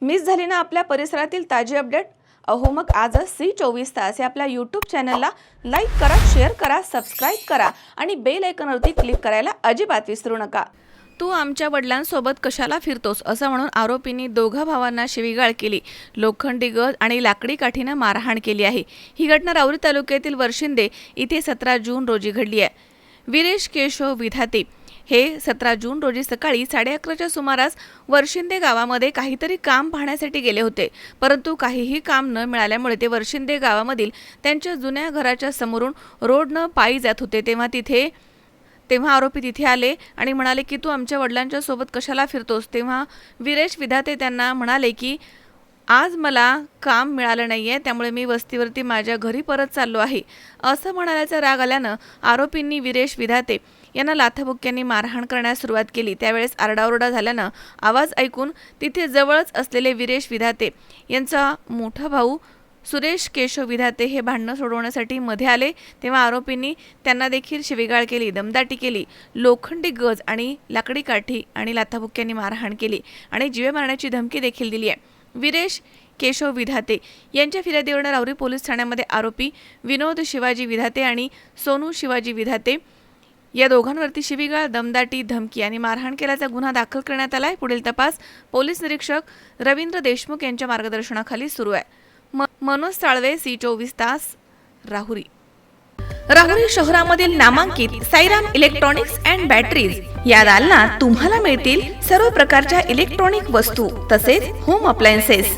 Miss झाली ना आपल्या परिसरातील ताजी अपडेट? अहो मग आजच C24 या आपल्या यूट्यूब चॅनलला लाईक करा, शेअर करा, सबस्क्राईब करा आणि बेल आयकॉनवरती क्लिक करायला अजिबात विसरू नका। तू आमच्या वडिलांसोबत कशाला फिरतोस असं म्हणून आरोपींनी दोघा भावांना शिवीगाळ केली। लोखंडी गज आणि लाकडी काठीने मारहाण केली आहे। ही घटना राहुरी तालुक्यातील वर्षिंदे इथे 17 जून रोजी घडली आहे। वीरेश केशव विधाते हे 17 जून रोजी सकाळी 11:30च्या सुमारास वर्षिंदे गावामध्ये काहीतरी काम पाहण्यासाठी गेले होते, परंतु काहीही काम न मिळाल्यामुळे ते वर्षिंदे गावामधील त्यांच्या जुन्या घराच्या समोरून रोडने पायी जात होते। तेव्हा आरोपी तिथे आले आणि म्हणाले की तू आमच्या वडिलांच्या सोबत कशाला फिरतोस। तेव्हा वीरेश विधाते त्यांना म्हणाले की आज मला काम मिळालं नाहीये, त्यामुळे मी वस्तीवरती माझ्या घरी परत चाललो आहे। असं म्हणाल्याचा राग आल्यानं आरोपींनी वीरेश विधाते यांना लाथाबुक्क्यांनी मारहाण करण्यास सुरुवात केली। त्यावेळेस आरडाओरडा झाल्यानं आवाज ऐकून तिथे जवळच असलेले वीरेश विधाते यांचा मोठा भाऊ सुरेश केशव विधाते हे भांडण सोडवण्यासाठी मध्ये आले। तेव्हा आरोपींनी त्यांना देखील शिवीगाळ केली, दमदाटी केली, लोखंडी गज आणि लाकडी काठी आणि लाथाबुक्क्यांनी मारहाण केली आणि जीवे मारण्याची धमकी देखील दिली आहे। वीरेश केशव विधाते यांच्या फिर्यादीवरून राहुरी पोलीस ठाण्यामध्ये आरोपी विनोद शिवाजी विधाते आणि सोनू शिवाजी विधाते या दोघांवरती शिवीगाळ, दमदाटी, धमकी आणि मारहाण केल्याचा गुन्हा दाखल करण्यात आलाय। पुढील तपास पोलीस निरीक्षक रवींद्र देशमुख यांच्या मार्गदर्शनाखाली सुरू आहे। मनोज साळवे, C24 राहुरी। राहुरी शहरामधील नामांकित साईराम इलेक्ट्रॉनिक्स अँड बॅटरीज या दालनात तुम्हाला मिळतील सर्व प्रकारच्या इलेक्ट्रॉनिक वस्तू तसेच होम अप्लायन्सेस।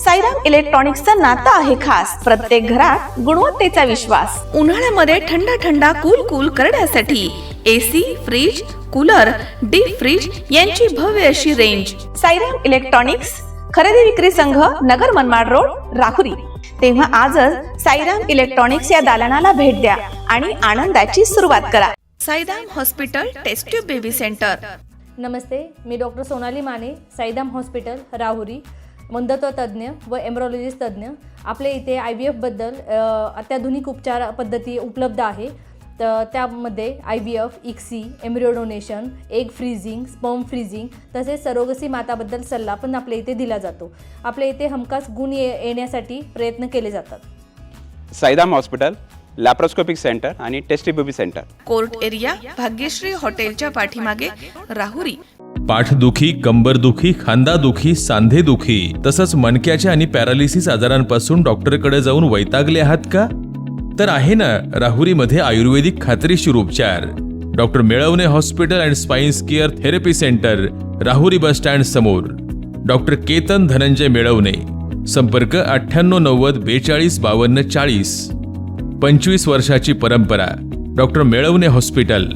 साईराम इलेक्ट्रॉनिक्सचं नातं आहे खास, प्रत्येक घरात गुणवत्तेचा विश्वास। उन्हाळ्यामध्ये थंड कूल करण्यासाठी AC, fridge, cooler, deep freeze यांची भव्य अशी रेंज। साईराम इलेक्ट्रॉनिक्स खरेदी विक्री संघ, नगर मनमाड रोड, राहुरी। तेव्हा आजच साईराम इलेक्ट्रॉनिक्स या दालनाला भेट द्या आणि आनंदाची सुरुवात करा। Sairam hospital test tube baby centre. नमस्ते, मी डॉक्टर सोनाली माने, साईराम हॉस्पिटल राहुरी, वंध्यत्व तज्ज्ञ व एम्ब्रॉलॉजिस्ट तज्ज्ञ। आपल्या इथे IVF बद्दल अत्याधुनिक उपचार पद्धती उपलब्ध आहे। तर त्यामध्ये IVF, ICSI, embryo donation, egg freezing, sperm freezing तसेच सरोगसी माताबद्दल सल्ला पण आपल्या इथे दिला जातो। आपल्या इथे हमखास गुण येण्यासाठी प्रयत्न केले जातात। साईराम हॉस्पिटल लॅप्रोस्कोपिक सेंटर आणि test baby centre, court area, Bhagyashree हॉटेलच्या पाठीमागे, राहुरी। पाठदुखी, कंबरदुखी, खांदादुखी, सांधेदुखी तसंच मणक्याच्या आणि पॅरालिसिस आजारांपासून डॉक्टरकडे जाऊन वैतागले आहात का? तर आहे ना राहुरीमध्ये आयुर्वेदिक खात्रीशीर उपचार। Doctor Melavane hospital and spine care therapy centre, Rahuri bus stand समोर। डॉक्टर केतन धनंजय मेळवणे, संपर्क 9890 42 52 40। 25 वर्षाची परंपरा, डॉक्टर मेळवणे हॉस्पिटल।